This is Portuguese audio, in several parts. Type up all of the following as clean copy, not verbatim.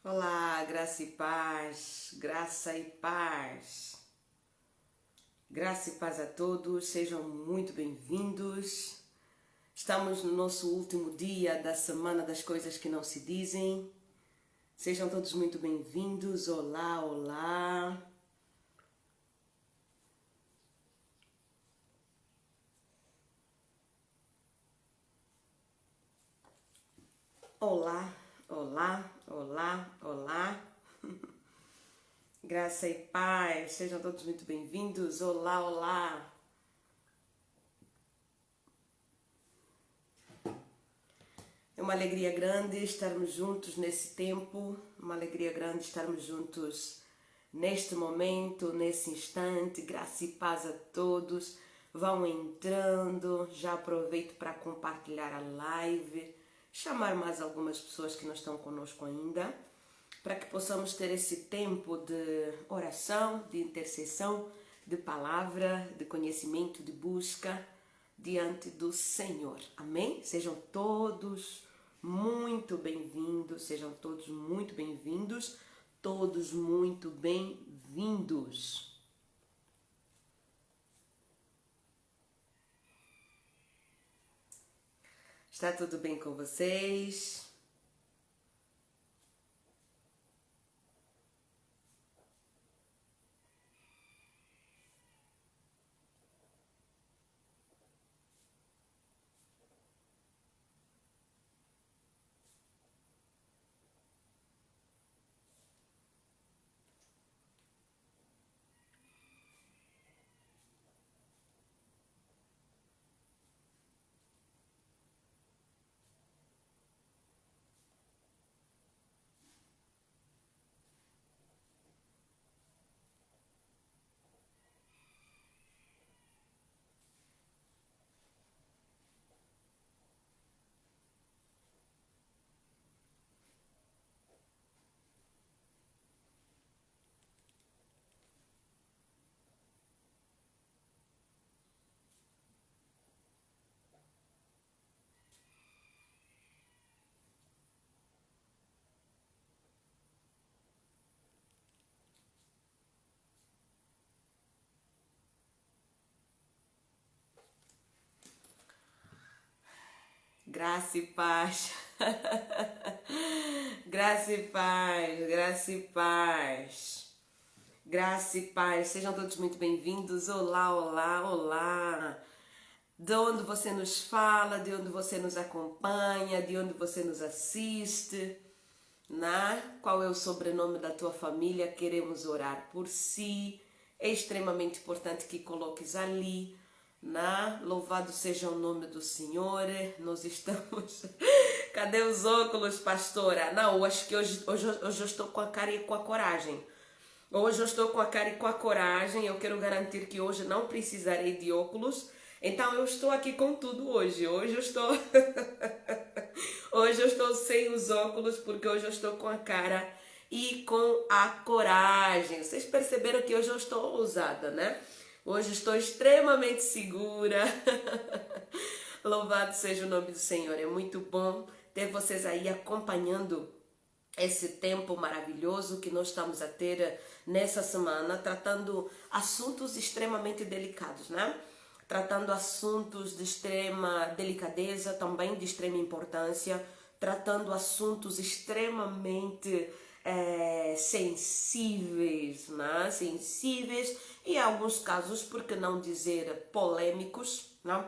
Olá, graça e paz, graça e paz. Graça e paz a todos, sejam muito bem-vindos. Estamos no nosso último dia da Semana das Coisas que Não Se Dizem. Sejam todos muito bem-vindos. Olá, olá. Olá, olá, olá, olá. Graça e paz, sejam todos muito bem-vindos. Olá, olá. É uma alegria grande estarmos juntos nesse tempo, uma alegria grande estarmos juntos neste momento, nesse instante. Graça e paz a todos. Vão entrando, já aproveito para compartilhar a live, chamar mais algumas pessoas que não estão conosco ainda, para que possamos ter esse tempo de oração, de intercessão, de palavra, de conhecimento, de busca diante do Senhor. Amém? Sejam todos muito bem-vindos, sejam todos muito bem-vindos, todos muito bem-vindos. Está tudo bem com vocês? Graça e paz. Graça e paz, graça e paz. Graça e paz. Sejam todos muito bem-vindos. Olá, olá, olá. De onde você nos fala, de onde você nos acompanha, de onde você nos assiste, né? Qual é o sobrenome da tua família? Queremos orar por si. É extremamente importante que coloques ali, né? Louvado seja o nome do Senhor. Nós estamos... Cadê os óculos, pastora? Não, acho que hoje eu estou com a cara e com a coragem. Hoje eu estou com a cara e com a coragem. Eu quero garantir que hoje não precisarei de óculos. Então eu estou aqui com tudo hoje. Hoje eu estou... Hoje eu estou sem os óculos porque hoje eu estou com a cara e com a coragem. Vocês perceberam que hoje eu estou ousada, né? Hoje estou extremamente segura. Louvado seja o nome do Senhor. É muito bom ter vocês aí acompanhando esse tempo maravilhoso que nós estamos a ter nessa semana, tratando assuntos extremamente delicados, né? Tratando assuntos de extrema delicadeza, também de extrema importância, tratando assuntos extremamente sensíveis, né? Sensíveis e em alguns casos, por que não dizer polêmicos, né?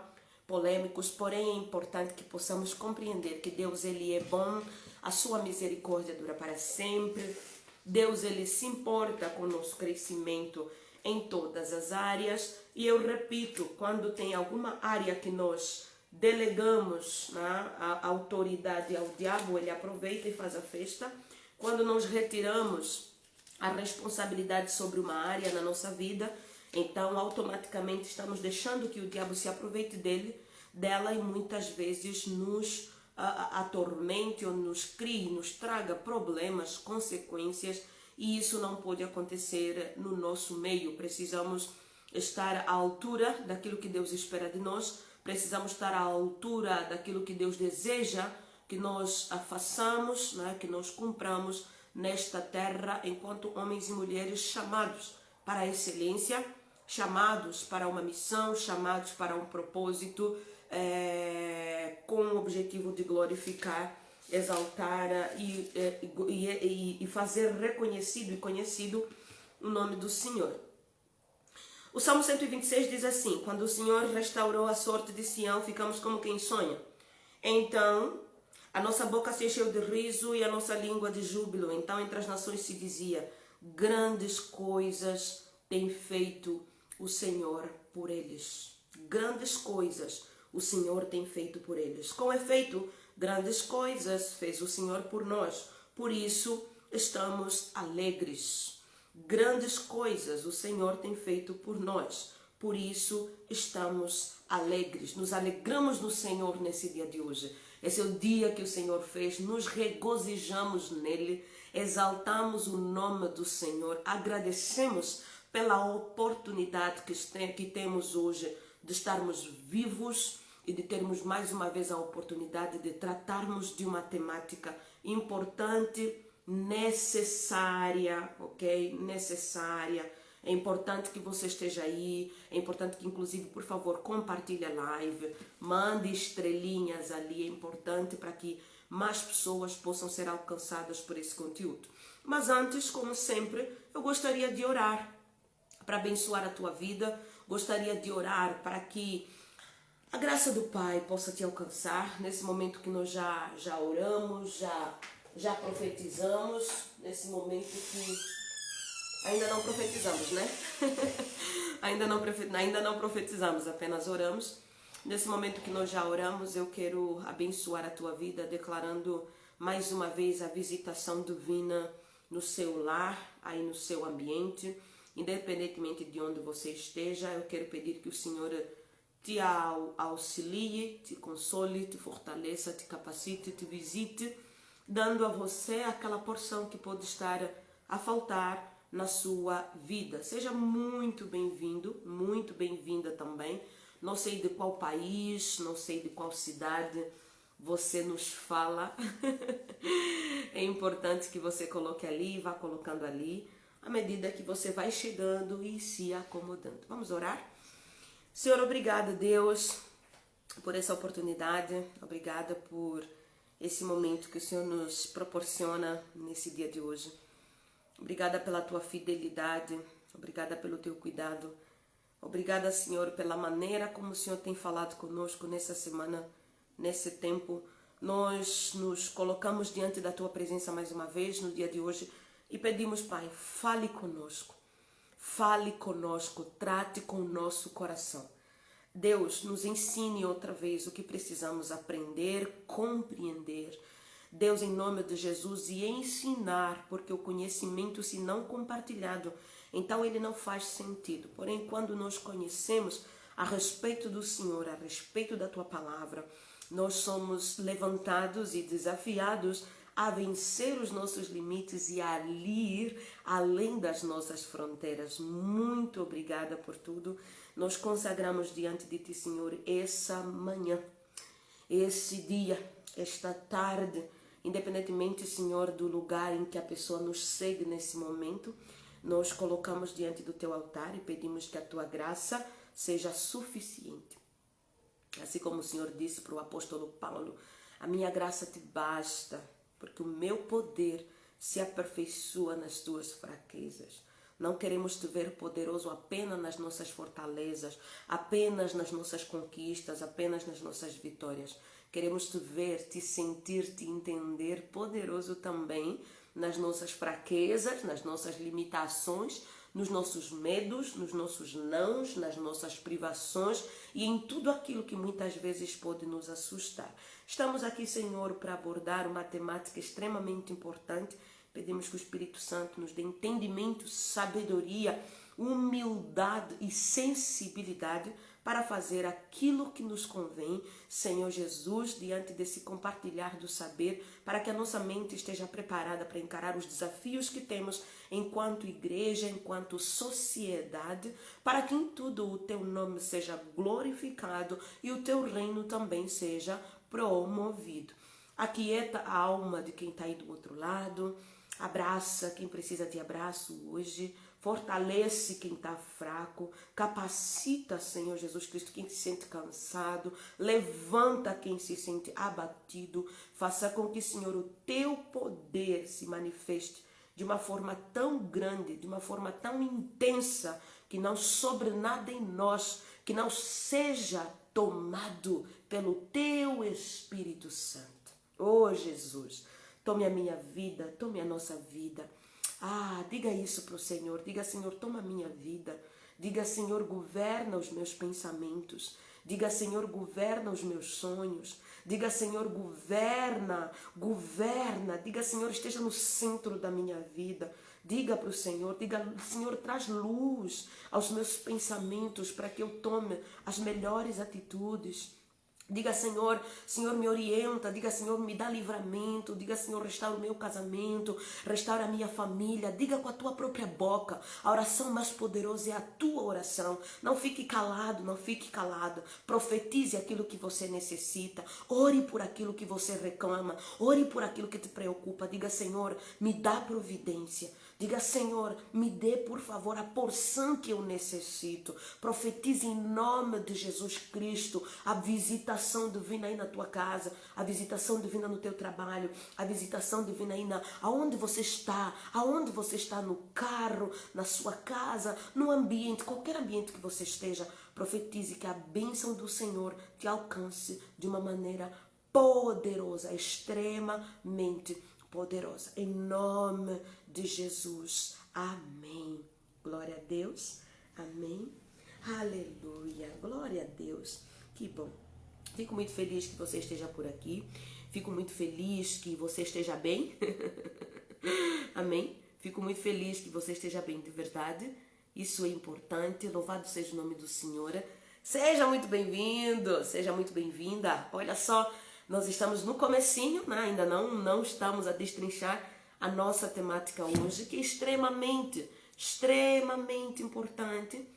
Polêmicos, porém é importante que possamos compreender que Deus ele é bom, a sua misericórdia dura para sempre, Deus ele se importa com o nosso crescimento em todas as áreas e eu repito, quando tem alguma área que nós delegamos, né, a autoridade ao diabo, ele aproveita e faz a festa. Quando nós retiramos a responsabilidade sobre uma área na nossa vida, então automaticamente estamos deixando que o diabo se aproveite dela e muitas vezes nos atormente ou nos crie, nos traga problemas, consequências, e isso não pode acontecer no nosso meio. Precisamos estar à altura daquilo que Deus espera de nós, precisamos estar à altura daquilo que Deus deseja que nós façamos, né, que nós cumpramos nesta terra enquanto homens e mulheres chamados para a excelência, chamados para uma missão, chamados para um propósito, com o objetivo de glorificar, exaltar e fazer reconhecido e conhecido o nome do Senhor. O Salmo 126 diz assim: quando o Senhor restaurou a sorte de Sião, ficamos como quem sonha. Então a nossa boca se encheu de riso e a nossa língua de júbilo. Então entre as nações se dizia: grandes coisas tem feito o Senhor por eles. Grandes coisas o Senhor tem feito por eles. Com efeito, grandes coisas fez o Senhor por nós. Por isso estamos alegres. Grandes coisas o Senhor tem feito por nós. Por isso estamos alegres. Nos alegramos no Senhor nesse dia de hoje. Esse é o dia que o Senhor fez. Nos regozijamos nele. Exaltamos o nome do Senhor. Agradecemos pela oportunidade que temos hoje de estarmos vivos e de termos mais uma vez a oportunidade de tratarmos de uma temática importante, necessária, ok? Necessária. É importante que você esteja aí, é importante que inclusive, por favor, compartilhe a live, mande estrelinhas ali, é importante para que mais pessoas possam ser alcançadas por esse conteúdo. Mas antes, como sempre, eu gostaria de orar para abençoar a tua vida, gostaria de orar para que a graça do Pai possa te alcançar nesse momento que nós já oramos, já profetizamos, nesse momento que ainda não profetizamos, né? ainda não profetizamos, apenas oramos. Nesse momento que nós já oramos, eu quero abençoar a tua vida, declarando mais uma vez a visitação divina no seu lar, aí no seu ambiente. Independentemente de onde você esteja, eu quero pedir que o Senhor te auxilie, te console, te fortaleça, te capacite, te visite, dando a você aquela porção que pode estar a faltar na sua vida. Seja muito bem-vindo, muito bem-vinda também. Não sei de qual país, não sei de qual cidade você nos fala. É importante que você coloque ali, vá colocando ali, à medida que você vai chegando e se acomodando. Vamos orar? Senhor, obrigada, Deus, por essa oportunidade. Obrigada por esse momento que o Senhor nos proporciona nesse dia de hoje. Obrigada pela tua fidelidade. Obrigada pelo teu cuidado. Obrigada, Senhor, pela maneira como o Senhor tem falado conosco nessa semana, nesse tempo. Nós nos colocamos diante da tua presença mais uma vez no dia de hoje e pedimos, Pai, fale conosco, trate com o nosso coração. Deus, nos ensine outra vez o que precisamos aprender, compreender. Deus, em nome de Jesus, e ensinar, porque o conhecimento, se não compartilhado, então ele não faz sentido. Porém, quando nós conhecemos a respeito do Senhor, a respeito da tua palavra, nós somos levantados e desafiados a vencer os nossos limites e a ir além das nossas fronteiras. Muito obrigada por tudo. Nós consagramos diante de ti, Senhor, essa manhã, esse dia, esta tarde, independentemente, Senhor, do lugar em que a pessoa nos segue nesse momento, nós colocamos diante do teu altar e pedimos que a tua graça seja suficiente. Assim como o Senhor disse para o apóstolo Paulo, a minha graça te basta, porque o meu poder se aperfeiçoa nas tuas fraquezas. Não queremos te ver poderoso apenas nas nossas fortalezas, apenas nas nossas conquistas, apenas nas nossas vitórias. Queremos te ver, te sentir, te entender poderoso também nas nossas fraquezas, nas nossas limitações, nos nossos medos, nos nossos nãos, nas nossas privações e em tudo aquilo que muitas vezes pode nos assustar. Estamos aqui, Senhor, para abordar uma temática extremamente importante. Pedimos que o Espírito Santo nos dê entendimento, sabedoria, humildade e sensibilidade para fazer aquilo que nos convém, Senhor Jesus, diante desse compartilhar do saber, para que a nossa mente esteja preparada para encarar os desafios que temos enquanto igreja, enquanto sociedade, para que em tudo o teu nome seja glorificado e o teu reino também seja promovido. Aquieta a alma de quem está aí do outro lado, Abraça quem precisa de abraço hoje. Fortalece quem está fraco. Capacita, Senhor Jesus Cristo, quem se sente cansado. Levanta quem se sente abatido. Faça com que, Senhor, o teu poder se manifeste de uma forma tão grande, de uma forma tão intensa, que não sobre nada em nós, que não seja tomado pelo teu Espírito Santo. Oh, Jesus, tome a minha vida, tome a nossa vida. Diga isso para o Senhor. Diga, Senhor, toma a minha vida. Diga, Senhor, governa os meus pensamentos. Diga, Senhor, governa os meus sonhos. Diga, Senhor, governa. Diga, Senhor, esteja no centro da minha vida. Diga para o Senhor, diga, Senhor, traz luz aos meus pensamentos para que eu tome as melhores atitudes. Diga, Senhor, Senhor, me orienta. Diga, Senhor, me dá livramento. Diga, Senhor, restaura o meu casamento, restaura a minha família. Diga com a tua própria boca. A oração mais poderosa é a tua oração. Não fique calado, não fique calada. Profetize aquilo que você necessita. Ore por aquilo que você reclama. Ore por aquilo que te preocupa. Diga, Senhor, me dá providência. Diga, Senhor, me dê, por favor, a porção que eu necessito. Profetize em nome de Jesus Cristo a visitação divina aí na tua casa, a visitação divina no teu trabalho, a visitação divina aí aonde você está no carro, na sua casa, no ambiente, qualquer ambiente que você esteja. Profetize que a bênção do Senhor te alcance de uma maneira poderosa, extremamente poderosa. Em nome de Jesus. Amém. Glória a Deus. Amém. Aleluia. Glória a Deus. Que bom. Fico muito feliz que você esteja por aqui. Fico muito feliz que você esteja bem. Amém. Fico muito feliz que você esteja bem, de verdade. Isso é importante. Louvado seja o nome do Senhor. Seja muito bem-vindo. Seja muito bem-vinda. Olha só, nós estamos no comecinho, né? Ainda não estamos a destrinchar a nossa temática hoje, que é extremamente importante,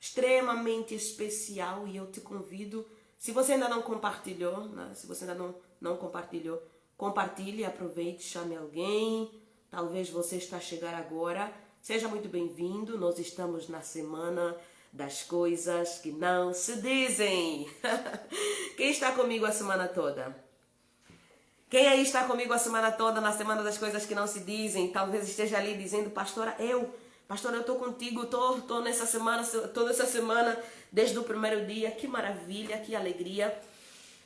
extremamente especial, e eu te convido, se você ainda não compartilhou, né? Se você ainda não compartilhou, compartilhe, aproveite, chame alguém. Talvez você está a chegar agora. Seja muito bem-vindo. Nós estamos na semana das coisas que não se dizem. Quem está comigo a semana toda? Quem aí está comigo a semana toda, na semana das coisas que não se dizem? Talvez esteja ali dizendo, pastora, eu estou contigo, estou nessa semana, toda essa semana, desde o primeiro dia. Que maravilha, que alegria.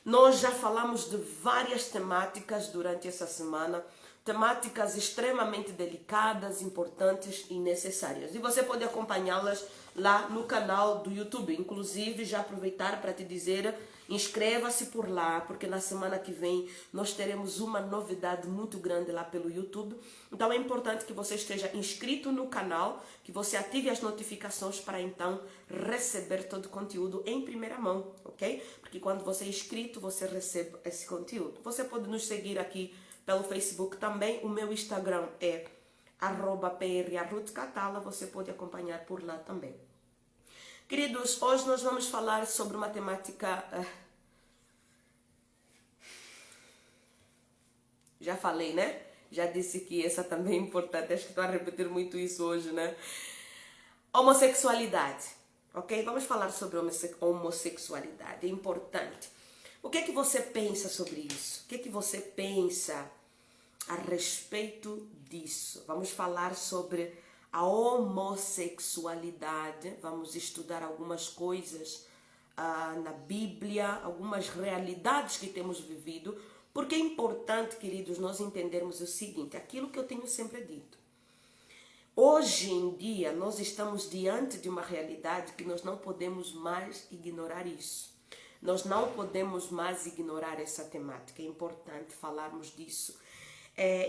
Nós já falamos de várias temáticas durante essa semana, temáticas extremamente delicadas, importantes e necessárias. E você pode acompanhá-las lá no canal do YouTube. Inclusive, já aproveitar para te dizer, inscreva-se por lá, porque na semana que vem nós teremos uma novidade muito grande lá pelo YouTube. Então é importante que você esteja inscrito no canal, que você ative as notificações para então receber todo o conteúdo em primeira mão, ok? Porque quando você é inscrito, você recebe esse conteúdo. Você pode nos seguir aqui pelo Facebook também. O meu Instagram é @prarutcatala, você pode acompanhar por lá também. Queridos, hoje nós vamos falar sobre uma temática... Já falei, né? Já disse que essa também é importante, acho que estou a repetir muito isso hoje, né? Homossexualidade, ok? Vamos falar sobre homossexualidade, é importante. O que é que você pensa sobre isso? O que é que você pensa a respeito disso? Vamos falar sobre a homossexualidade, vamos estudar algumas coisas na Bíblia, algumas realidades que temos vivido, porque é importante, queridos, nós entendermos o seguinte, aquilo que eu tenho sempre dito. Hoje em dia, nós estamos diante de uma realidade que nós não podemos mais ignorar isso. Nós não podemos mais ignorar essa temática, é importante falarmos disso.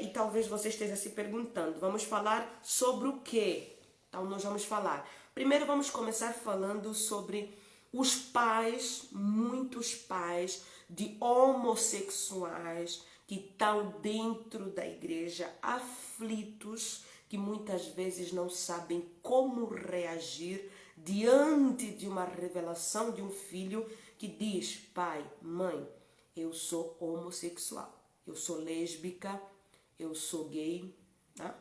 E talvez você esteja se perguntando, vamos falar sobre o quê? Então nós vamos falar. Primeiro vamos começar falando sobre os pais, muitos pais de homossexuais que estão dentro da igreja aflitos, que muitas vezes não sabem como reagir diante de uma revelação de um filho que diz, pai, mãe, eu sou homossexual, eu sou lésbica, eu sou gay, Tá?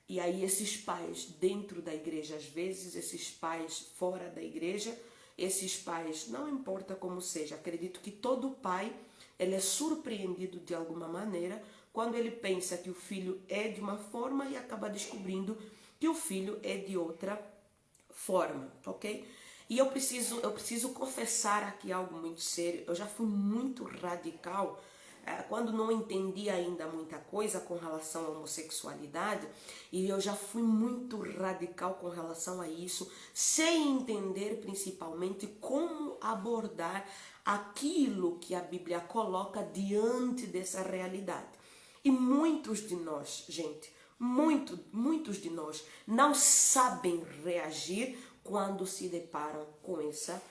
E aí esses pais dentro da igreja, às vezes, esses pais fora da igreja, esses pais, não importa como seja, acredito que todo pai, ele é surpreendido de alguma maneira quando ele pensa que o filho é de uma forma e acaba descobrindo que o filho é de outra forma, ok? E eu preciso confessar aqui algo muito sério. Eu já fui muito radical quando não entendi ainda muita coisa com relação à homossexualidade, e eu já fui muito radical com relação a isso, sem entender principalmente como abordar aquilo que a Bíblia coloca diante dessa realidade. E muitos de nós, gente, muitos de nós não sabem reagir quando se deparam com essa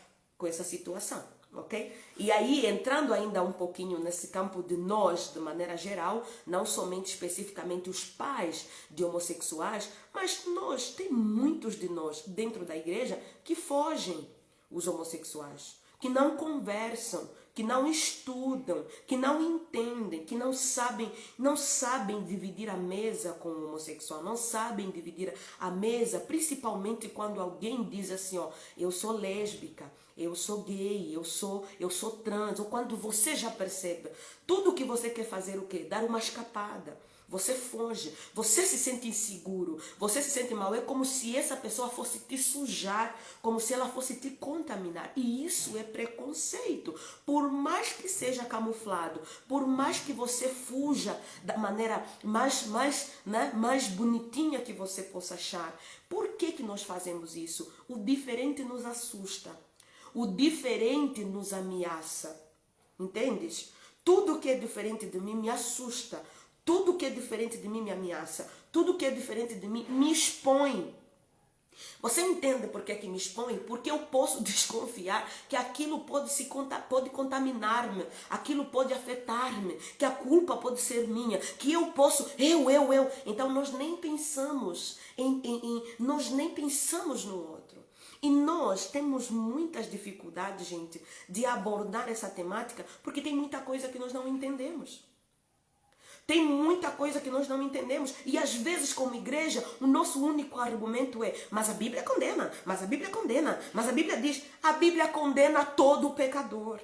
situação, ok? E aí, entrando ainda um pouquinho nesse campo de nós, de maneira geral, não somente especificamente os pais de homossexuais, mas nós, tem muitos de nós dentro da igreja que fogem os homossexuais, que não conversam, que não estudam, que não entendem, que não sabem dividir a mesa com o homossexual, não sabem dividir a mesa, principalmente quando alguém diz assim, ó, eu sou lésbica, eu sou gay, eu sou trans, ou quando você já percebe, tudo que você quer fazer o quê? Dar uma escapada. Você foge, você se sente inseguro, você se sente mal. É como se essa pessoa fosse te sujar, como se ela fosse te contaminar. E isso é preconceito. Por mais que seja camuflado, por mais que você fuja da maneira mais bonitinha que você possa achar. Por que nós fazemos isso? O diferente nos assusta. O diferente nos ameaça. Entendes? Tudo que é diferente de mim me assusta. Tudo que é diferente de mim me ameaça. Tudo que é diferente de mim me expõe. Você entende por que me expõe? Porque eu posso desconfiar que aquilo pode contaminar-me, aquilo pode afetar-me, que a culpa pode ser minha, que eu posso, eu. Então nós nem pensamos nós nem pensamos no outro. E nós temos muitas dificuldades, gente, de abordar essa temática, porque tem muita coisa que nós não entendemos. Tem muita coisa que nós não entendemos. E às vezes, como igreja, o nosso único argumento é, mas a Bíblia condena, mas a Bíblia condena, mas a Bíblia diz, a Bíblia condena todo pecador.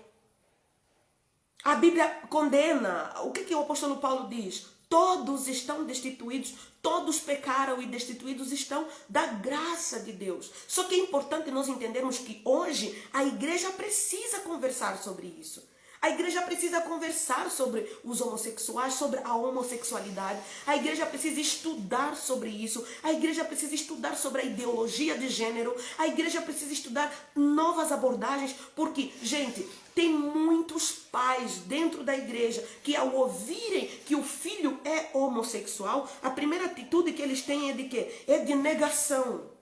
A Bíblia condena. O que o apóstolo Paulo diz? Todos estão destituídos, todos pecaram e destituídos estão da graça de Deus. Só que é importante nós entendermos que hoje a igreja precisa conversar sobre isso. A igreja precisa conversar sobre os homossexuais, sobre a homossexualidade. A igreja precisa estudar sobre isso. A igreja precisa estudar sobre a ideologia de gênero. A igreja precisa estudar novas abordagens. Porque, gente, tem muitos pais dentro da igreja que, ao ouvirem que o filho é homossexual, a primeira atitude que eles têm é de quê? É de negação.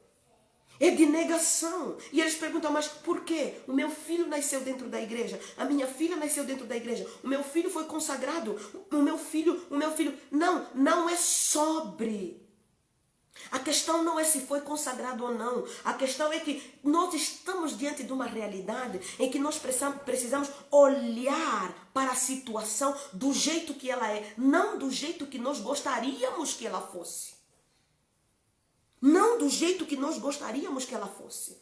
É de negação. E eles perguntam, mas por quê? O meu filho nasceu dentro da igreja. A minha filha nasceu dentro da igreja. O meu filho foi consagrado. O meu filho. Não é sobre. A questão não é se foi consagrado ou não. A questão é que nós estamos diante de uma realidade em que nós precisamos olhar para a situação do jeito que ela é. Não do jeito que nós gostaríamos que ela fosse. Não do jeito que nós gostaríamos que ela fosse.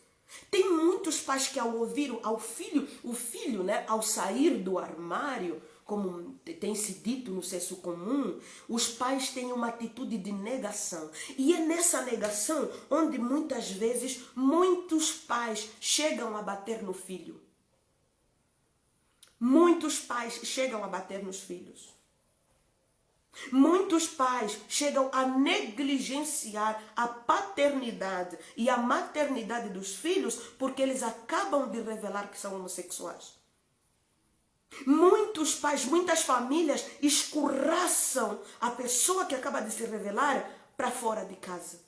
Tem muitos pais que ao ouvir o filho, né, ao sair do armário, como tem se dito no senso comum, os pais têm uma atitude de negação. E é nessa negação onde muitas vezes muitos pais chegam a bater no filho. Muitos pais chegam a bater nos filhos. Muitos pais chegam a negligenciar a paternidade e a maternidade dos filhos porque eles acabam de revelar que são homossexuais. Muitos pais, muitas famílias escorraçam a pessoa que acaba de se revelar para fora de casa.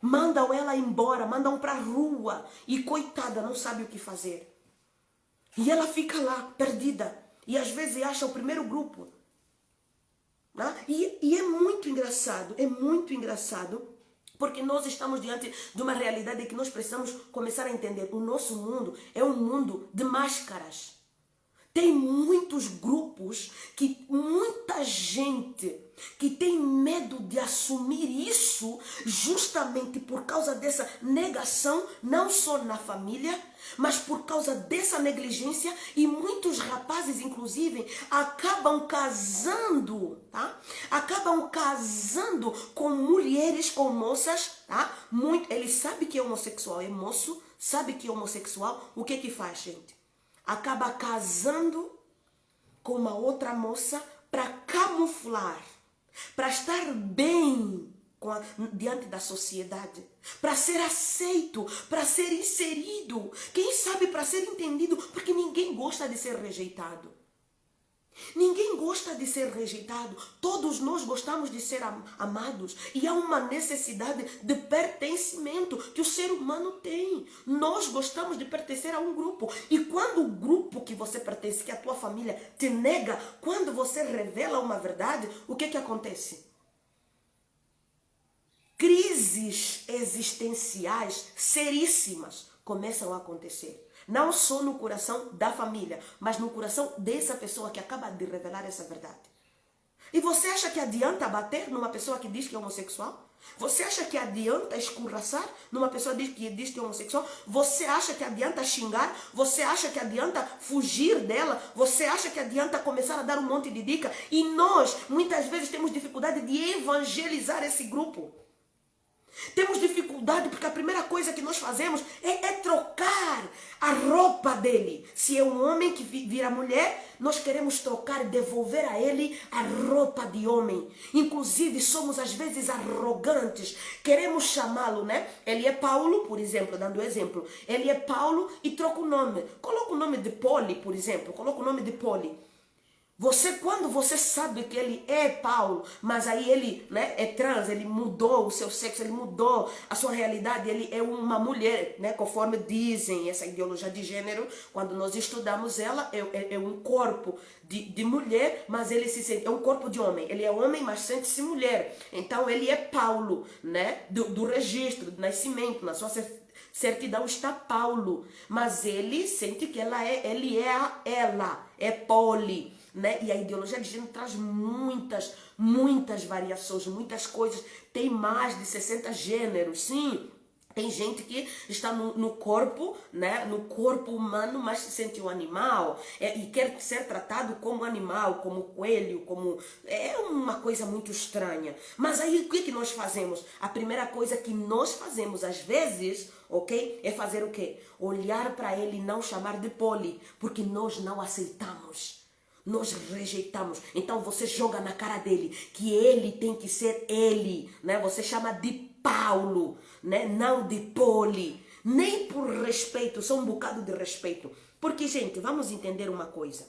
Mandam ela embora, mandam para a rua e coitada, não sabe o que fazer. E ela fica lá, perdida. E às vezes acha o primeiro grupo. E é muito engraçado, porque nós estamos diante de uma realidade que nós precisamos começar a entender. O nosso mundo é um mundo de máscaras. Tem muitos grupos, muita gente que tem medo de assumir isso justamente por causa dessa negação, não só na família, mas por causa dessa negligência, e muitos rapazes, inclusive, acabam casando, tá? Acabam casando com mulheres, com moças, tá? Ele sabe que é homossexual, é moço, sabe que é homossexual, o que faz, gente? Acaba casando com uma outra moça para camuflar, para estar bem diante da sociedade, para ser aceito, para ser inserido, quem sabe para ser entendido, porque ninguém gosta de ser rejeitado. Ninguém gosta de ser rejeitado. Todos nós gostamos de ser amados. E há uma necessidade de pertencimento que o ser humano tem. Nós gostamos de pertencer a um grupo. E quando o grupo que você pertence, que é a tua família, te nega, quando você revela uma verdade, o que acontece? Crises existenciais seríssimas começam a acontecer. Não só no coração da família, mas no coração dessa pessoa que acaba de revelar essa verdade. E você acha que adianta bater numa pessoa que diz que é homossexual? Você acha que adianta escorraçar numa pessoa que diz que é homossexual? Você acha que adianta xingar? Você acha que adianta fugir dela? Você acha que adianta começar a dar um monte de dica? E nós, muitas vezes, temos dificuldade de evangelizar esse grupo. Temos dificuldade porque a primeira coisa que nós fazemos é trocar a roupa dele. Se é um homem que vira mulher, nós queremos trocar, devolver a ele a roupa de homem. Inclusive, somos às vezes arrogantes. Queremos chamá-lo, né? Ele é Paulo, por exemplo, dando exemplo. Ele é Paulo e troca o nome. Coloca o nome de Poli, por exemplo. Coloca o nome de Poli. Quando você sabe que ele é Paulo, mas aí ele, né, é trans, ele mudou o seu sexo, ele mudou a sua realidade, ele é uma mulher, né, conforme dizem essa ideologia de gênero, quando nós estudamos ela, é um corpo de mulher, mas ele se sente, é um corpo de homem, ele é homem, mas sente-se mulher. Então ele é Paulo, né, do registro, do nascimento, na sua certidão está Paulo, mas ele sente que ele é Poli. Né? E a ideologia de gênero traz muitas variações, muitas coisas. Tem mais de 60 gêneros, sim. Tem gente que está no corpo, né? No corpo humano, mas se sente um animal e quer ser tratado como animal, como coelho, é uma coisa muito estranha. Mas aí o que nós fazemos? A primeira coisa que nós fazemos às vezes, ok? É fazer o quê? Olhar para ele e não chamar de Poli, porque nós não aceitamos. Nós rejeitamos. Então você joga na cara dele que ele tem que ser ele, né? Você chama de Paulo, né? Não de Poli. Nem por respeito, só um bocado de respeito. Porque, gente, vamos entender uma coisa.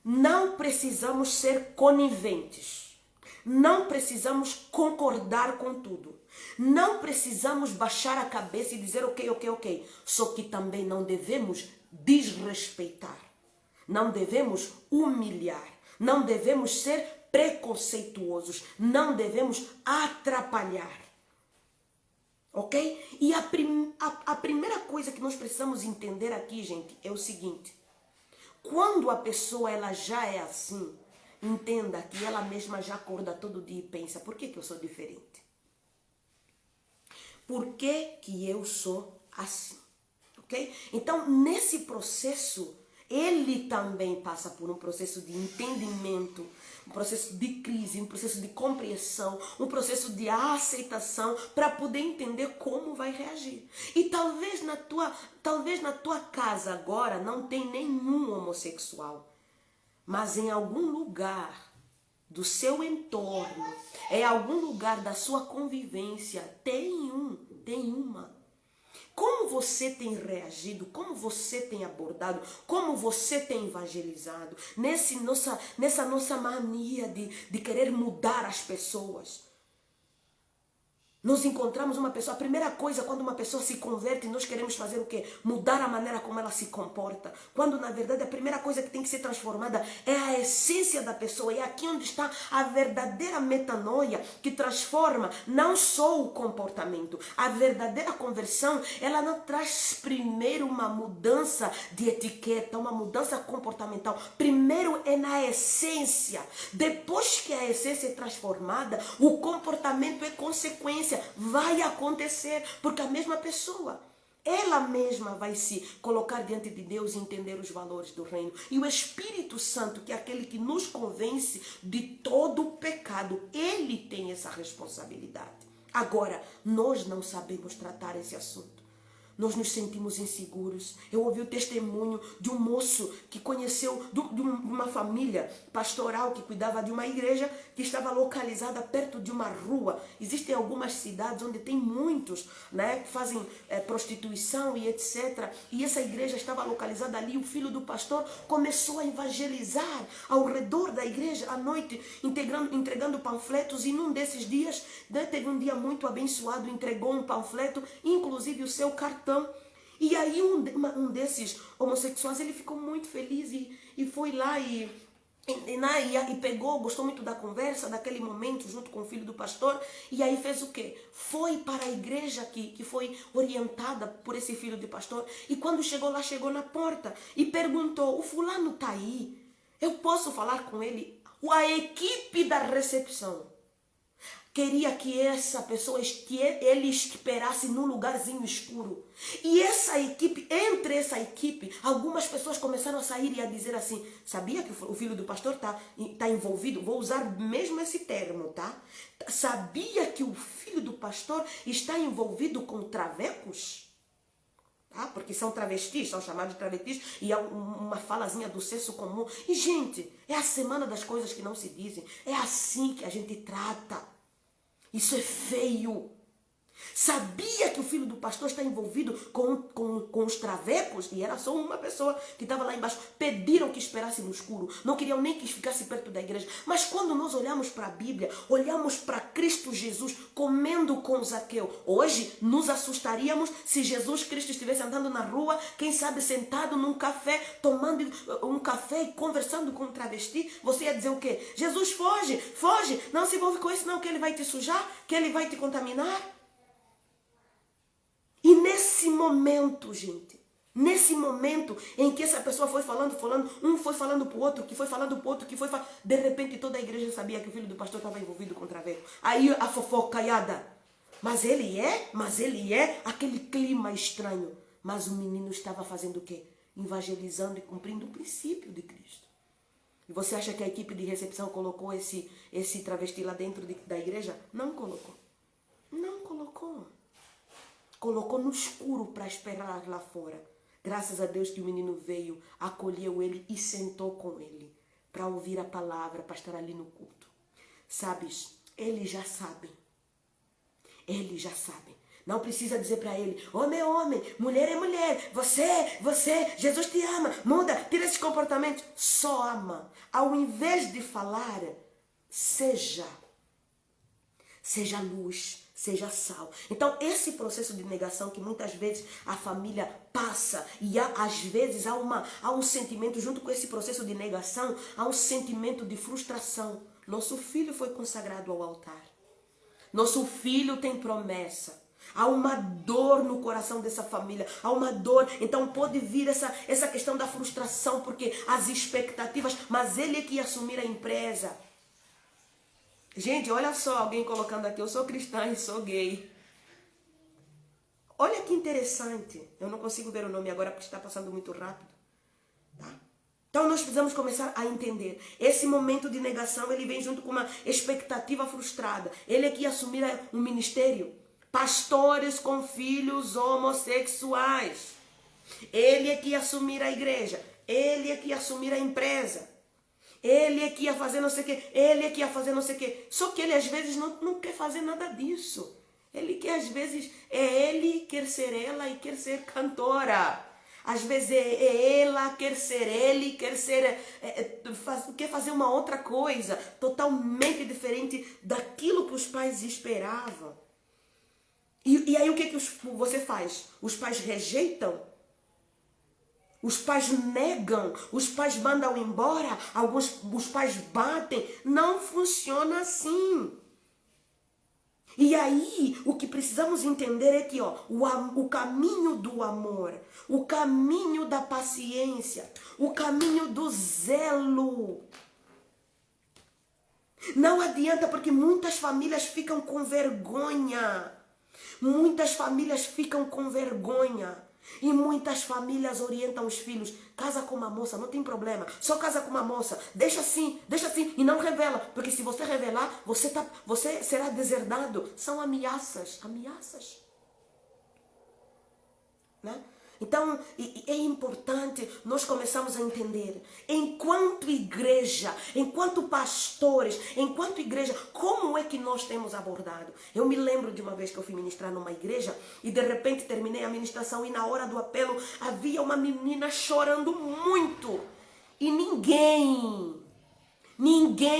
Não precisamos ser coniventes. Não precisamos concordar com tudo. Não precisamos baixar a cabeça e dizer ok. Só que também não devemos desrespeitar. Não devemos humilhar, não devemos ser preconceituosos, não devemos atrapalhar, ok? E a primeira coisa que nós precisamos entender aqui, gente, é o seguinte: quando a pessoa ela já é assim, entenda que ela mesma já acorda todo dia e pensa, por que eu sou diferente? Por que eu sou assim? Ok? Então, nesse processo, ele também passa por um processo de entendimento, um processo de crise, um processo de compreensão, um processo de aceitação para poder entender como vai reagir. E talvez na tua casa agora não tem nenhum homossexual, mas em algum lugar do seu entorno, em algum lugar da sua convivência, tem uma. Como você tem reagido, como você tem abordado, como você tem evangelizado nessa nossa mania de querer mudar as pessoas. Nós encontramos uma pessoa, a primeira coisa quando uma pessoa se converte, nós queremos fazer o quê? Mudar a maneira como ela se comporta. Quando na verdade a primeira coisa que tem que ser transformada é a essência da pessoa. É aqui onde está a verdadeira metanoia que transforma não só o comportamento. A verdadeira conversão, ela não traz primeiro uma mudança de etiqueta, uma mudança comportamental. Primeiro é na essência. Depois que a essência é transformada, o comportamento é consequência. Vai acontecer, porque a mesma pessoa, ela mesma vai se colocar diante de Deus e entender os valores do reino. E o Espírito Santo, que é aquele que nos convence de todo o pecado, ele tem essa responsabilidade. Agora, nós não sabemos tratar esse assunto. Nós nos sentimos inseguros. Eu ouvi o testemunho de um moço que conheceu de uma família pastoral que cuidava de uma igreja que estava localizada perto de uma rua. Existem algumas cidades onde tem muitos, né, que fazem prostituição e etc. E essa igreja estava localizada ali. O filho do pastor começou a evangelizar ao redor da igreja à noite, entregando panfletos. E num desses dias, né, teve um dia muito abençoado, entregou um panfleto, inclusive o seu cartão. E aí um desses homossexuais, ele ficou muito feliz e foi lá e pegou, gostou muito da conversa, daquele momento, junto com o filho do pastor. E aí fez o quê? Foi para a igreja que foi orientada por esse filho de pastor. E quando chegou lá, chegou na porta e perguntou: o fulano está aí? Eu posso falar com ele? A equipe da recepção queria que essa pessoa, que ele esperasse num lugarzinho escuro. E entre essa equipe, algumas pessoas começaram a sair e a dizer assim: sabia que o filho do pastor tá envolvido? Vou usar mesmo esse termo, tá? Sabia que o filho do pastor está envolvido com travecos? Tá? Porque são travestis, são chamados de travestis, e é uma falazinha do senso comum. E, gente, é a semana das coisas que não se dizem. É assim que a gente trata. Isso é feio. Sabia que o filho do pastor está envolvido com os travecos? E era só uma pessoa que estava lá embaixo. Pediram que esperasse no escuro. Não queriam nem que ficasse perto da igreja. Mas quando nós olhamos para a Bíblia, olhamos para Cristo Jesus comendo com Zaqueu. Hoje nos assustaríamos se Jesus Cristo estivesse andando na rua, quem sabe sentado num café, tomando um café e conversando com um travesti. Você ia dizer o quê? Jesus, foge, foge. Não se envolve com isso não, que ele vai te sujar, que ele vai te contaminar. E nesse momento, gente, nesse momento em que essa pessoa foi falando, um foi falando para o outro, que foi falando para o outro, que foi falando, de repente toda a igreja sabia que o filho do pastor estava envolvido com traveco. Aí a fofocaiada. Mas ele é, aquele clima estranho. Mas o menino estava fazendo o quê? Evangelizando e cumprindo o princípio de Cristo. E você acha que a equipe de recepção colocou esse travesti lá dentro da igreja? Não colocou. Não colocou. Colocou no escuro para esperar lá fora. Graças a Deus que o menino veio, acolheu ele e sentou com ele para ouvir a palavra, para estar ali no culto. Sabes, eles já sabem. Eles já sabem. Não precisa dizer para ele: homem é homem, mulher é mulher, você, Jesus te ama, muda, tira esse comportamento. Só ama. Ao invés de falar, seja luz, seja sal. Então, esse processo de negação que muitas vezes a família passa, e às vezes há um sentimento, junto com esse processo de negação, há um sentimento de frustração. Nosso filho foi consagrado ao altar. Nosso filho tem promessa. Há uma dor no coração dessa família, há uma dor. Então pode vir essa questão da frustração, porque as expectativas, mas ele é que ia assumir a empresa. Gente, olha só, alguém colocando aqui: eu sou cristã e sou gay. Olha que interessante. Eu não consigo ver o nome agora porque está passando muito rápido. Tá? Então nós precisamos começar a entender. Esse momento de negação, ele vem junto com uma expectativa frustrada. Ele é que ia assumir um ministério. Pastores com filhos homossexuais. Ele é que ia assumir a igreja. Ele é que ia assumir a empresa. Ele é que ia fazer não sei o quê, ele é que ia fazer não sei o quê. Só que ele às vezes não quer fazer nada disso. Ele quer, às vezes, ele quer ser ela e quer ser cantora. Às vezes é ela, quer ser ele, quer fazer uma outra coisa, totalmente diferente daquilo que os pais esperavam. E aí o que você faz? Os pais rejeitam? Os pais negam? Os pais mandam embora? Os pais batem? Não funciona assim. E aí, o que precisamos entender é que o caminho do amor, o caminho da paciência, o caminho do zelo. Não adianta, porque muitas famílias ficam com vergonha. Muitas famílias ficam com vergonha. E muitas famílias orientam os filhos: casa com uma moça, não tem problema, só casa com uma moça, deixa assim, e não revela, porque se você revelar, você será deserdado. São ameaças, né? Então, é importante nós começarmos a entender, enquanto igreja, enquanto pastores, enquanto igreja, como é que nós temos abordado. Eu me lembro de uma vez que eu fui ministrar numa igreja e de repente terminei a ministração e na hora do apelo havia uma menina chorando muito e ninguém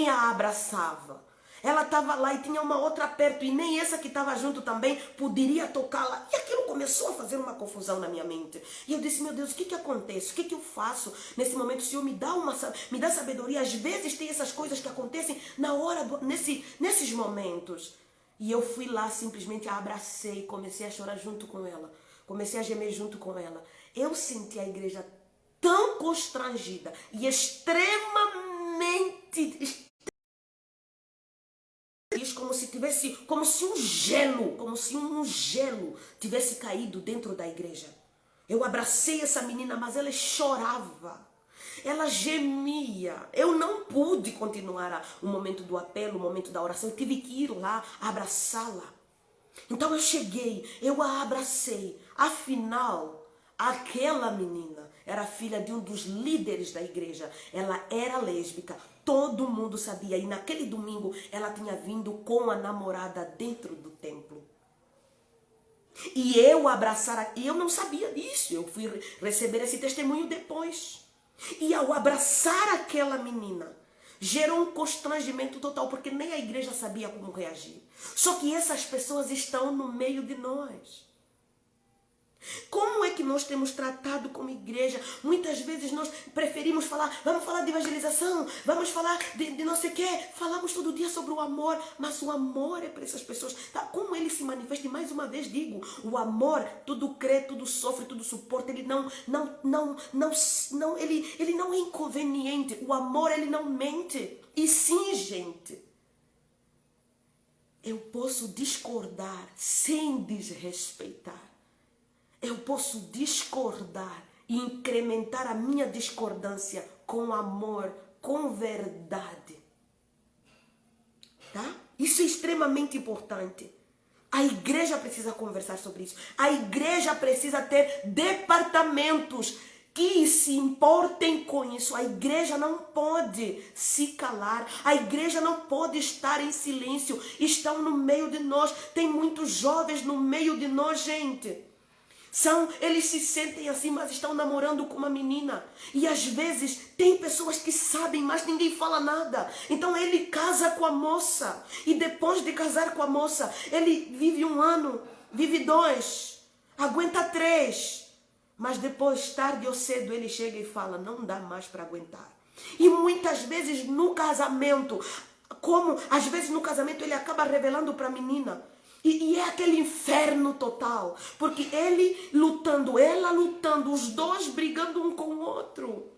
a abraçava. Ela estava lá e tinha uma outra perto e nem essa que estava junto também poderia tocá-la. E aquilo começou a fazer uma confusão na minha mente. E eu disse: meu Deus, o que acontece? O que eu faço nesse momento? O Senhor me dá sabedoria. Às vezes tem essas coisas que acontecem na hora, nesses momentos. E eu fui lá, simplesmente a abracei, comecei a chorar junto com ela. Comecei a gemer junto com ela. Eu senti a igreja tão constrangida e extremamente... como se um gelo tivesse caído dentro da igreja. Eu abracei essa menina, mas ela chorava, ela gemia. Eu não pude continuar o momento do apelo, o momento da oração. Eu tive que ir lá abraçá-la. Então eu cheguei, eu a abracei. Afinal, aquela menina era filha de um dos líderes da igreja. Ela era lésbica, todo mundo sabia. E naquele domingo ela tinha vindo com a namorada dentro do templo. E eu eu não sabia disso. Eu fui receber esse testemunho depois. E ao abraçar aquela menina, gerou um constrangimento total, porque nem a igreja sabia como reagir. Só que essas pessoas estão no meio de nós. Como é que nós temos tratado como igreja? Muitas vezes nós preferimos vamos falar de evangelização, vamos falar de não sei o quê. Falamos todo dia sobre o amor, mas o amor é para essas pessoas. Tá? Como ele se manifesta? E mais uma vez digo, o amor tudo crê, tudo sofre, tudo suporta. Ele não é inconveniente. O amor, ele não mente. E sim, gente, eu posso discordar sem desrespeitar. Eu posso discordar e incrementar a minha discordância com amor, com verdade. Tá? Isso é extremamente importante. A igreja precisa conversar sobre isso. A igreja precisa ter departamentos que se importem com isso. A igreja não pode se calar. A igreja não pode estar em silêncio. Estão no meio de nós. Tem muitos jovens no meio de nós, gente. Eles se sentem assim, mas estão namorando com uma menina. E às vezes tem pessoas que sabem, mas ninguém fala nada. Então ele casa com a moça. E depois de casar com a moça, ele vive 1 ano, vive 2, aguenta 3. Mas depois, tarde ou cedo, ele chega e fala: não dá mais para aguentar. E muitas vezes no casamento, às vezes no casamento ele acaba revelando para a menina. E é aquele inferno total, porque ele lutando, ela lutando, os dois brigando um com o outro.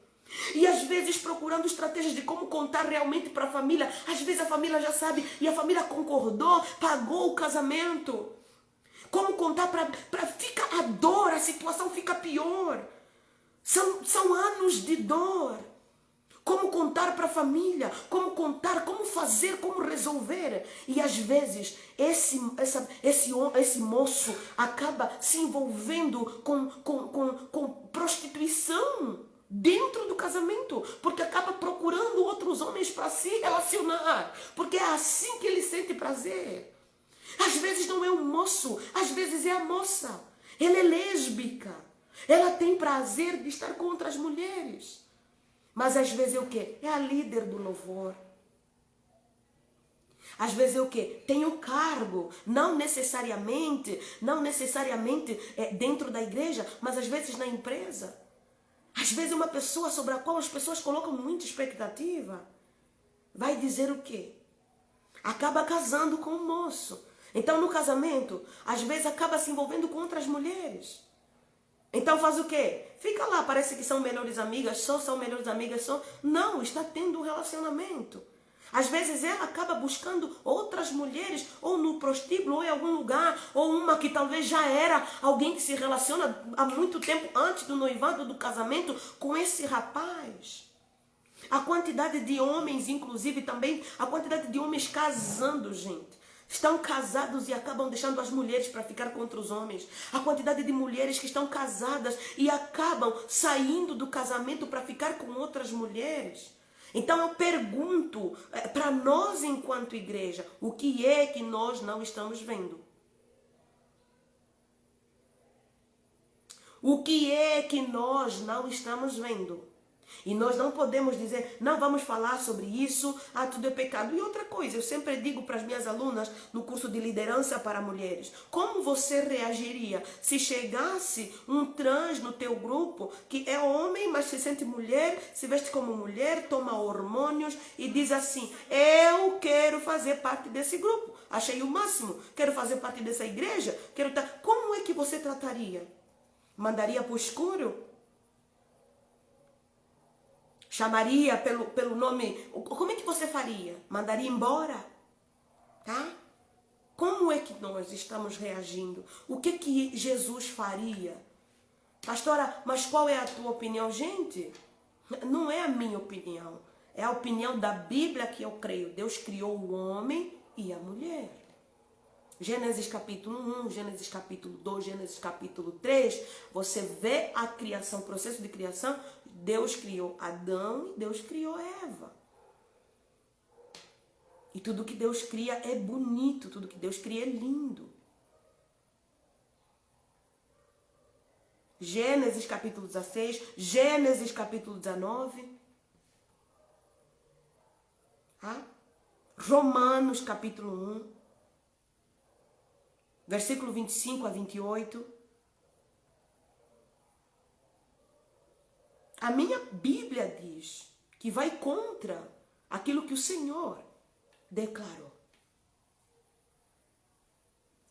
E às vezes procurando estratégias de como contar realmente para a família. Às vezes a família já sabe e a família concordou, pagou o casamento. Como contar fica a dor, a situação fica pior. São anos de dor. Como contar para a família, como contar, como fazer, como resolver. E às vezes esse moço acaba se envolvendo com prostituição dentro do casamento, porque acaba procurando outros homens para se relacionar, porque é assim que ele sente prazer. Às vezes não é o moço, às vezes é a moça. Ela é lésbica, ela tem prazer de estar com outras mulheres. Mas às vezes é o quê? É a líder do louvor. Às vezes é o quê? Tem um cargo, não necessariamente dentro da igreja, mas às vezes na empresa. Às vezes uma pessoa sobre a qual as pessoas colocam muita expectativa vai dizer o quê? Acaba casando com um moço. Então no casamento, às vezes acaba se envolvendo com outras mulheres. Então faz o quê? Fica lá, parece que são melhores amigas, são melhores amigas, Não, está tendo um relacionamento. Às vezes ela acaba buscando outras mulheres, ou no prostíbulo, ou em algum lugar, ou uma que talvez já era alguém que se relaciona há muito tempo antes do noivado, do casamento, com esse rapaz. A quantidade de homens, inclusive também, a quantidade de homens casando, gente. Estão casados e acabam deixando as mulheres para ficar contra os homens. A quantidade de mulheres que estão casadas e acabam saindo do casamento para ficar com outras mulheres. Então eu pergunto para nós enquanto igreja, o que é que nós não estamos vendo? O que é que nós não estamos vendo? E nós não podemos dizer, não vamos falar sobre isso, tudo é pecado. E outra coisa, eu sempre digo para as minhas alunas no curso de liderança para mulheres, como você reagiria se chegasse um trans no teu grupo, que é homem, mas se sente mulher, se veste como mulher, toma hormônios e diz assim, eu quero fazer parte desse grupo, achei o máximo, quero fazer parte dessa igreja, Como é que você trataria? Mandaria para o escuro? Chamaria pelo nome... Como é que você faria? Mandaria embora? Tá? Como é que nós estamos reagindo? O que Jesus faria? Pastora, mas qual é a tua opinião? Gente, não é a minha opinião. É a opinião da Bíblia que eu creio. Deus criou o homem e a mulher. Gênesis capítulo 1, Gênesis capítulo 2, Gênesis capítulo 3, você vê a criação, o processo de criação. Deus criou Adão e Deus criou Eva. E tudo que Deus cria é bonito, tudo que Deus cria é lindo. Gênesis capítulo 16, Gênesis capítulo 19. Romanos capítulo 1. Versículo 25 a 28. A minha Bíblia diz que vai contra aquilo que o Senhor declarou.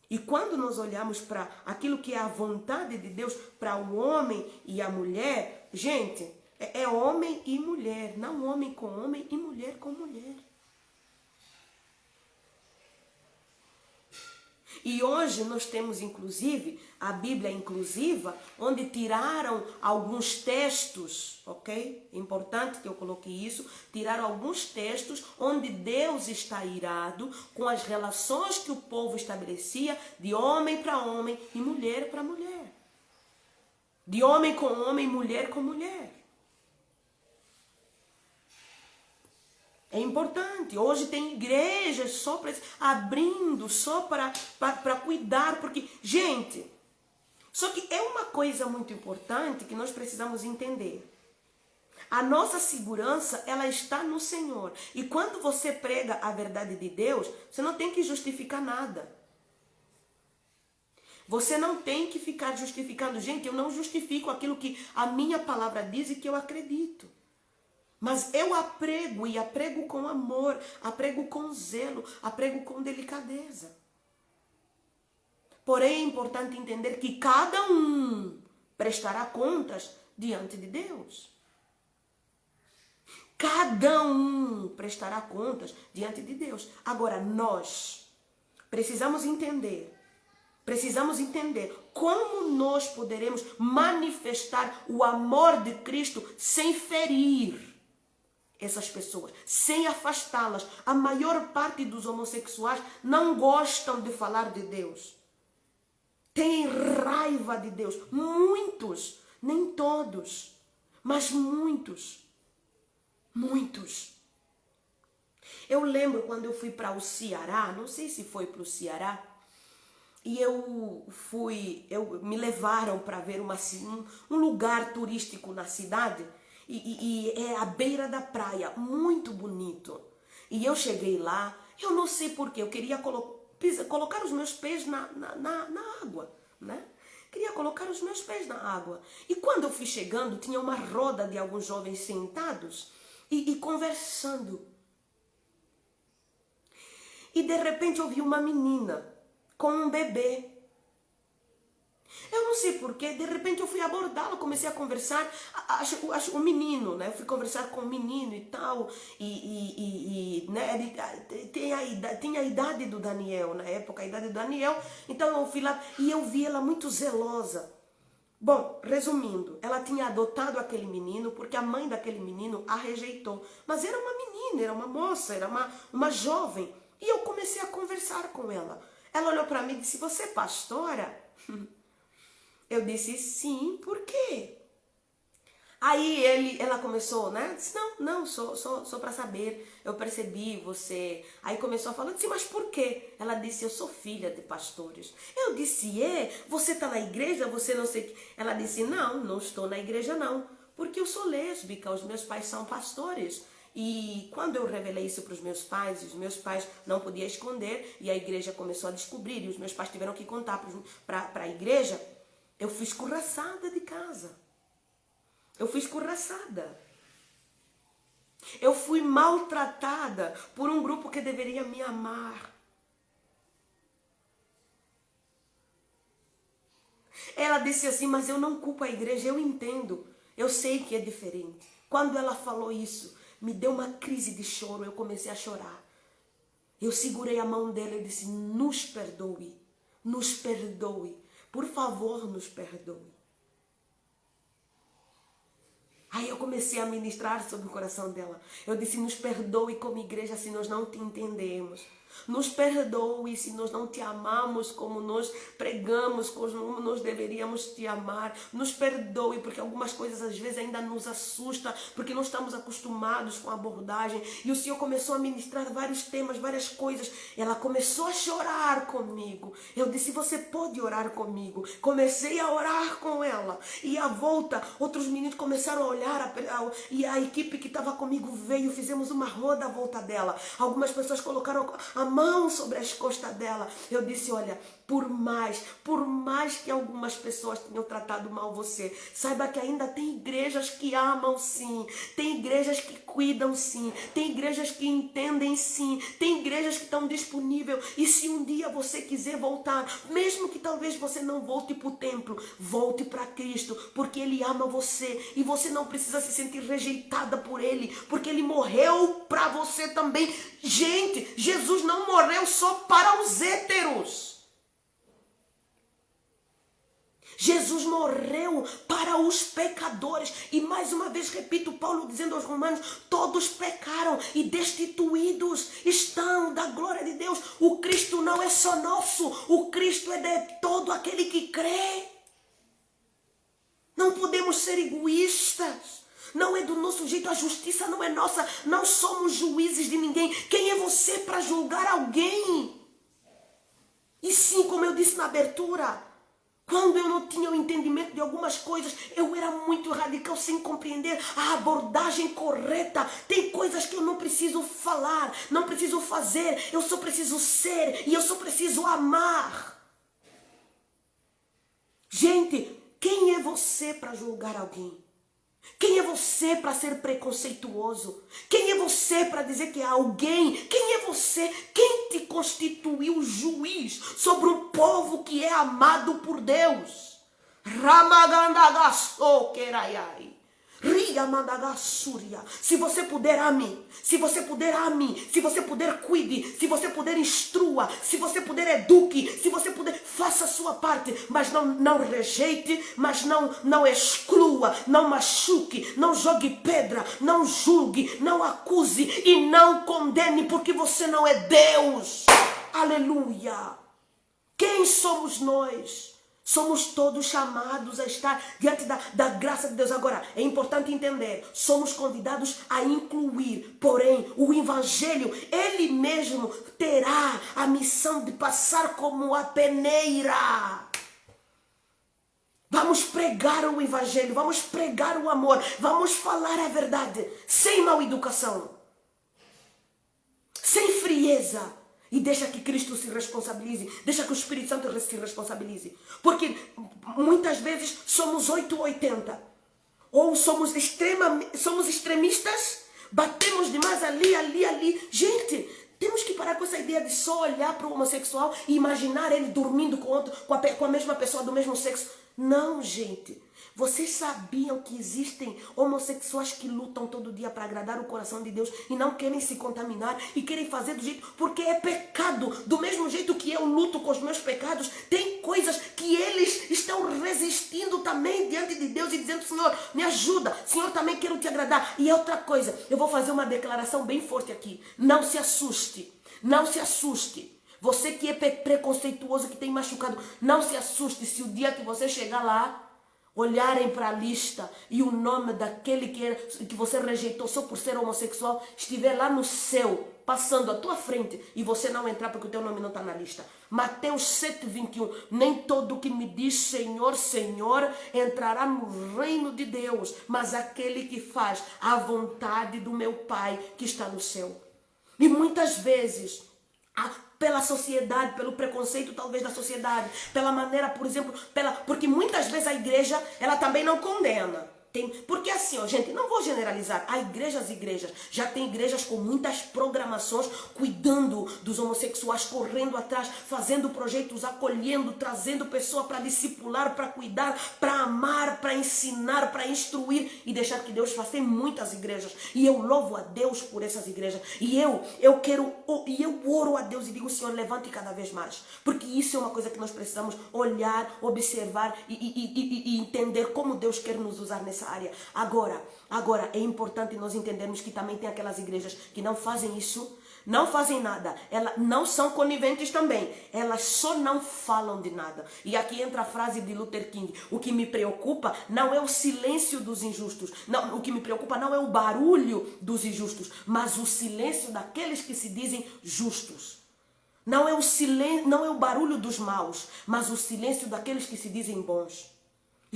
E quando nós olhamos para aquilo que é a vontade de Deus para o homem e a mulher, gente, é homem e mulher, não homem com homem e mulher com mulher. E hoje nós temos, inclusive, a Bíblia inclusiva, onde tiraram alguns textos, ok? É importante que eu coloque isso. Tiraram alguns textos onde Deus está irado com as relações que o povo estabelecia de homem para homem e mulher para mulher. De homem com homem, mulher com mulher. É importante. Hoje tem igrejas só para abrindo, só para cuidar, porque, gente, só que é uma coisa muito importante que nós precisamos entender. A nossa segurança, ela está no Senhor. E quando você prega a verdade de Deus, você não tem que justificar nada. Você não tem que ficar justificando. Gente, eu não justifico aquilo que a minha palavra diz e que eu acredito. Mas eu aprego e aprego com amor, aprego com zelo, aprego com delicadeza. Porém, é importante entender que cada um prestará contas diante de Deus. Cada um prestará contas diante de Deus. Agora, nós precisamos entender como nós poderemos manifestar o amor de Cristo sem ferir essas pessoas, sem afastá-las. A maior parte dos homossexuais não gostam de falar de Deus. Têm raiva de Deus. Muitos, nem todos, mas muitos. Muitos. Eu lembro quando eu fui para o Ceará, não sei se foi para o Ceará, e me levaram para ver um lugar turístico na cidade. E é à beira da praia, muito bonito. E eu cheguei lá Eu não sei porquê, eu queria colocar os meus pés na água, né? Queria colocar os meus pés na água. E quando eu fui chegando, tinha uma roda de alguns jovens sentados e conversando. E de repente eu vi uma menina com um bebê. Eu não sei porquê, de repente eu fui abordá-la, comecei a conversar, acho o menino, né? Eu fui conversar com o menino e tal, né? Ele tem a idade do Daniel, na época, a idade do Daniel, então eu fui lá e eu vi ela muito zelosa. Bom, resumindo, ela tinha adotado aquele menino porque a mãe daquele menino a rejeitou. Mas era uma menina, era uma moça, era uma jovem. E eu comecei a conversar com ela. Ela olhou para mim e disse, você é pastora? Eu disse, sim, por quê? Aí ela começou, né? Disse, não, sou para saber. Eu percebi você. Aí começou a falar, disse, mas por quê? Ela disse, eu sou filha de pastores. Eu disse, você está na igreja? Você não sei o que. Ela disse, não estou na igreja não. Porque eu sou lésbica, os meus pais são pastores. E quando eu revelei isso para os meus pais não podiam esconder. E a igreja começou a descobrir. E os meus pais tiveram que contar para a igreja. Eu fui escorraçada de casa. Eu fui escorraçada. Eu fui maltratada por um grupo que deveria me amar. Ela disse assim, mas eu não culpo a igreja, eu entendo. Eu sei que é diferente. Quando ela falou isso, me deu uma crise de choro, eu comecei a chorar. Eu segurei a mão dela e disse, nos perdoe, por favor, nos perdoe. Aí eu comecei a ministrar sobre o coração dela. Eu disse, nos perdoe como igreja se nós não te entendemos. Nos perdoe se nós não te amamos como nós pregamos, como nós deveríamos te amar. Nos perdoe porque algumas coisas às vezes ainda nos assustam, porque não estamos acostumados com a abordagem. E o Senhor começou a ministrar vários temas, várias coisas. Ela começou a chorar comigo. Eu disse, você pode orar comigo? Comecei a orar com ela. E à volta, outros meninos começaram a olhar e a equipe que estava comigo veio, fizemos uma roda à volta dela. Algumas pessoas colocaram a mão sobre as costas dela. Eu disse, olha, por mais que algumas pessoas tenham tratado mal você, saiba que ainda tem igrejas que amam sim, tem igrejas que cuidam sim, tem igrejas que entendem sim, tem igrejas que estão disponíveis. E se um dia você quiser voltar, mesmo que talvez você não volte para o templo, volte para Cristo, porque Ele ama você e você não precisa se sentir rejeitada por Ele, porque Ele morreu para você também. Gente, Jesus não morreu só para os héteros. Jesus morreu para os pecadores. E mais uma vez repito, Paulo dizendo aos romanos, todos pecaram e destituídos estão da glória de Deus. O Cristo não é só nosso, o Cristo é de todo aquele que crê. Não podemos ser egoístas. Não é do nosso jeito, a justiça não é nossa. Não somos juízes de ninguém. Quem é você para julgar alguém? E sim, como eu disse na abertura, quando eu não tinha o entendimento de algumas coisas, eu era muito radical, sem compreender a abordagem correta. Tem coisas que eu não preciso falar, não preciso fazer, eu só preciso ser e eu só preciso amar. Gente, quem é você para julgar alguém? Quem é você para ser preconceituoso? Quem é você para dizer que é alguém? Quem é você? Quem te constituiu juiz sobre um povo que é amado por Deus? Ramagandagasokerayai. Se você puder, ame. Se você puder, ame. Se você puder, cuide. Se você puder, instrua. Se você puder, eduque. Se você puder, faça a sua parte. Mas não rejeite, mas não exclua, não machuque, não jogue pedra, não julgue, não acuse e não condene, porque você não é Deus. Aleluia. Quem somos nós? Somos todos chamados a estar diante da graça de Deus. Agora, é importante entender, somos convidados a incluir, porém, o Evangelho, ele mesmo terá a missão de passar como a peneira. Vamos pregar o Evangelho, vamos pregar o amor, vamos falar a verdade, sem mal educação. sem frieza. E deixa que Cristo se responsabilize. Deixa que o Espírito Santo se responsabilize. Porque muitas vezes somos 880. Ou somos extremistas. Batemos demais ali. Gente, temos que parar com essa ideia de só olhar para o homossexual e imaginar ele dormindo com a mesma pessoa do mesmo sexo. Não, gente. Vocês sabiam que existem homossexuais que lutam todo dia para agradar o coração de Deus e não querem se contaminar e querem fazer do jeito, porque é pecado. Do mesmo jeito que eu luto com os meus pecados, tem coisas que eles estão resistindo também diante de Deus e dizendo: Senhor, me ajuda, Senhor, também quero te agradar. E outra coisa, eu vou fazer uma declaração bem forte aqui. Não se assuste, não se assuste. Você que é preconceituoso, que tem machucado, não se assuste se o dia que você chegar lá, olharem para a lista e o nome daquele que você rejeitou só por ser homossexual estiver lá no céu, passando à tua frente, e você não entrar porque o teu nome não está na lista. Mateus 7:21. Nem todo que me diz Senhor, Senhor entrará no reino de Deus, mas aquele que faz a vontade do meu Pai que está no céu. E muitas vezes, pela sociedade, pelo preconceito talvez da sociedade, pela maneira, por exemplo, porque muitas vezes a igreja, ela também não condena. Porque assim, ó, gente, não vou generalizar. Há igrejas, já tem igrejas com muitas programações, cuidando dos homossexuais, correndo atrás, fazendo projetos, acolhendo, trazendo pessoa para discipular, para cuidar, para amar, para ensinar, para instruir e deixar que Deus faça. Tem muitas igrejas e eu louvo a Deus por essas igrejas. E eu oro a Deus e digo: Senhor, levante cada vez mais, porque isso é uma coisa que nós precisamos olhar, observar e entender como Deus quer nos usar nessa área. Agora é importante nós entendermos que também tem aquelas igrejas que não fazem isso, não fazem nada, elas não são coniventes também, elas só não falam de nada. E aqui entra a frase de Luther King: o que me preocupa não é o silêncio dos injustos, não, o que me preocupa não é o barulho dos injustos, mas o silêncio daqueles que se dizem justos. Não é o silêncio, não é o barulho dos maus, mas o silêncio daqueles que se dizem bons.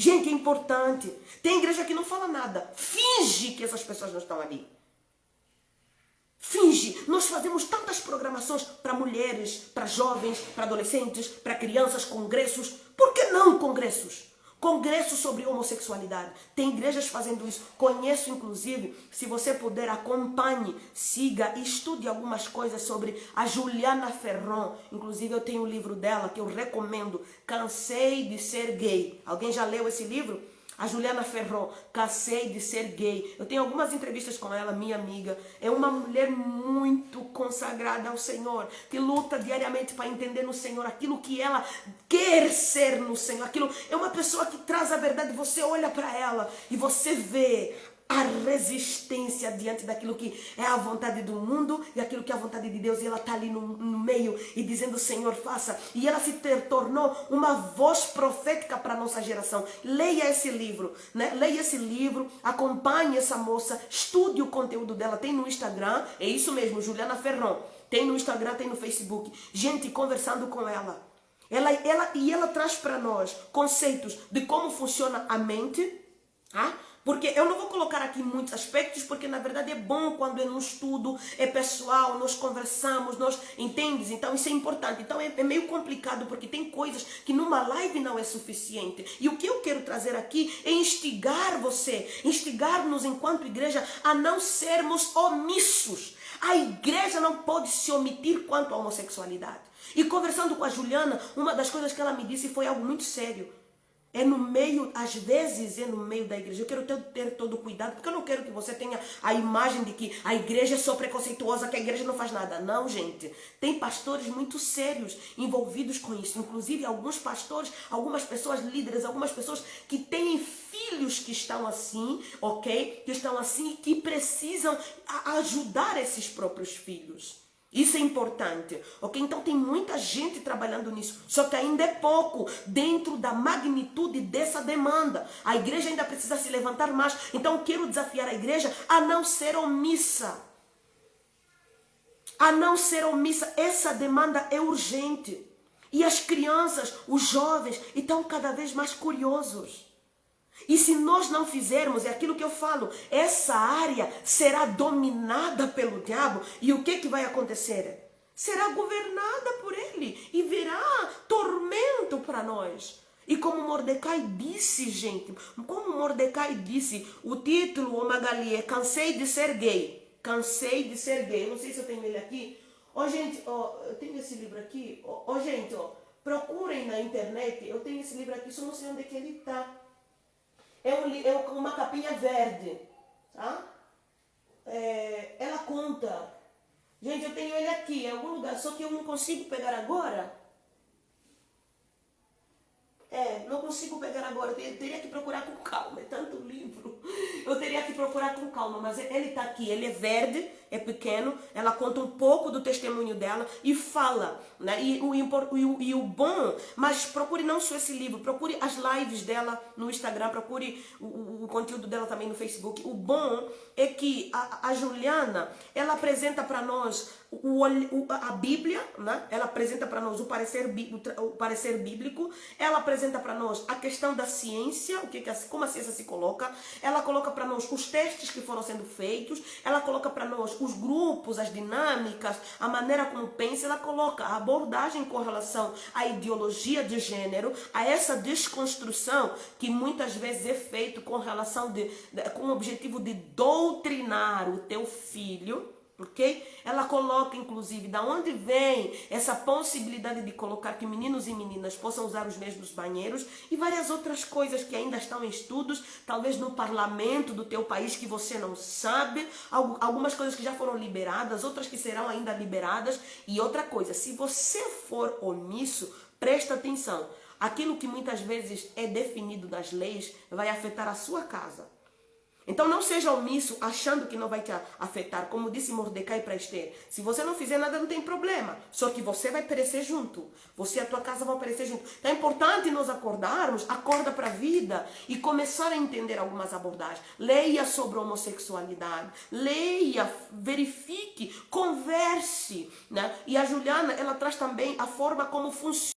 Gente, é importante. Tem igreja que não fala nada. Finge que essas pessoas não estão ali. Finge. Nós fazemos tantas programações para mulheres, para jovens, para adolescentes, para crianças, congressos. Por que não congressos? Congressos sobre homossexualidade. Tem igrejas fazendo isso. Conheço, inclusive, se você puder, acompanhe, siga e estude algumas coisas sobre a Juliana Ferron. Inclusive, eu tenho um livro dela que eu recomendo. Cansei de ser gay. Alguém já leu esse livro? A Juliana Ferron, Cansei de ser gay. Eu tenho algumas entrevistas com ela, minha amiga. É uma mulher muito consagrada ao Senhor, que luta diariamente para entender no Senhor aquilo que ela quer ser no Senhor. Aquilo é uma pessoa que traz a verdade. Você olha para ela e você vê a resistência diante daquilo que é a vontade do mundo e aquilo que é a vontade de Deus. E ela está ali no meio e dizendo: Senhor, faça. E ela se tornou uma voz profética para a nossa geração. Leia esse livro, né? Leia esse livro, acompanhe essa moça, estude o conteúdo dela. Tem no Instagram, é isso mesmo, Juliana Ferron. Tem no Instagram, tem no Facebook. Gente conversando com ela. Ela traz para nós conceitos de como funciona a mente, porque eu não vou colocar aqui muitos aspectos, porque na verdade é bom quando é num estudo, é pessoal, nós conversamos, nós entendes? Então isso é importante. Então é meio complicado, porque tem coisas que numa live não é suficiente. E o que eu quero trazer aqui é instigar você, instigar-nos enquanto igreja a não sermos omissos. A igreja não pode se omitir quanto à homossexualidade. E conversando com a Juliana, uma das coisas que ela me disse foi algo muito sério. É no meio, às vezes é no meio da igreja. Eu quero ter todo cuidado, porque eu não quero que você tenha a imagem de que a igreja é só preconceituosa, que a igreja não faz nada. Não, gente. Tem pastores muito sérios envolvidos com isso. Inclusive alguns pastores, algumas pessoas líderes, algumas pessoas que têm filhos que estão assim, ok? Que estão assim e que precisam ajudar esses próprios filhos. Isso é importante, ok? Então tem muita gente trabalhando nisso, só que ainda é pouco dentro da magnitude dessa demanda. A igreja ainda precisa se levantar mais. Então eu quero desafiar a igreja a não ser omissa. A não ser omissa. Essa demanda é urgente. E as crianças, os jovens, estão cada vez mais curiosos. E se nós não fizermos, é aquilo que eu falo, essa área será dominada pelo diabo. E o que vai acontecer? Será governada por ele e virá tormento para nós. E como Mordecai disse, gente, como Mordecai disse, o título, ô Magali, é Cansei de ser gay. Cansei de ser gay. Eu não sei se eu tenho ele aqui. Gente, eu tenho esse livro aqui. Gente, procurem na internet. Eu tenho esse livro aqui, só não sei onde é que ele está. É uma capinha verde, tá? Ela conta. Gente, eu tenho ele aqui em algum lugar, só que eu não consigo pegar agora. Não consigo pegar agora, eu teria que procurar com calma, é tanto livro. Eu teria que procurar com calma, mas ele está aqui, ele é verde, é pequeno, ela conta um pouco do testemunho dela e fala, né? E o bom, mas procure não só esse livro, procure as lives dela no Instagram, procure o conteúdo dela também no Facebook. O bom é que a Juliana, ela apresenta para nós a Bíblia, né? Ela apresenta para nós o parecer bíblico, ela apresenta para nós a questão da ciência, como a ciência se coloca, ela coloca para nós os testes que foram sendo feitos, ela coloca para nós os grupos, as dinâmicas, a maneira como pensa, ela coloca a abordagem com relação à ideologia de gênero, a essa desconstrução que muitas vezes é feito com relação com o objetivo de doutrinar o teu filho. Ok? Ela coloca, inclusive, da onde vem essa possibilidade de colocar que meninos e meninas possam usar os mesmos banheiros e várias outras coisas que ainda estão em estudos, talvez no parlamento do teu país que você não sabe, algumas coisas que já foram liberadas, outras que serão ainda liberadas. E outra coisa, se você for omisso, presta atenção, aquilo que muitas vezes é definido nas leis vai afetar a sua casa. Então não seja omisso achando que não vai te afetar. Como disse Mordecai para Esther, se você não fizer nada não tem problema, só que você vai perecer junto. Você e a tua casa vão perecer junto. Então é importante nós acordarmos, acorda para a vida e começar a entender algumas abordagens. Leia sobre homossexualidade, leia, verifique, converse, né? E a Juliana, ela traz também a forma como funciona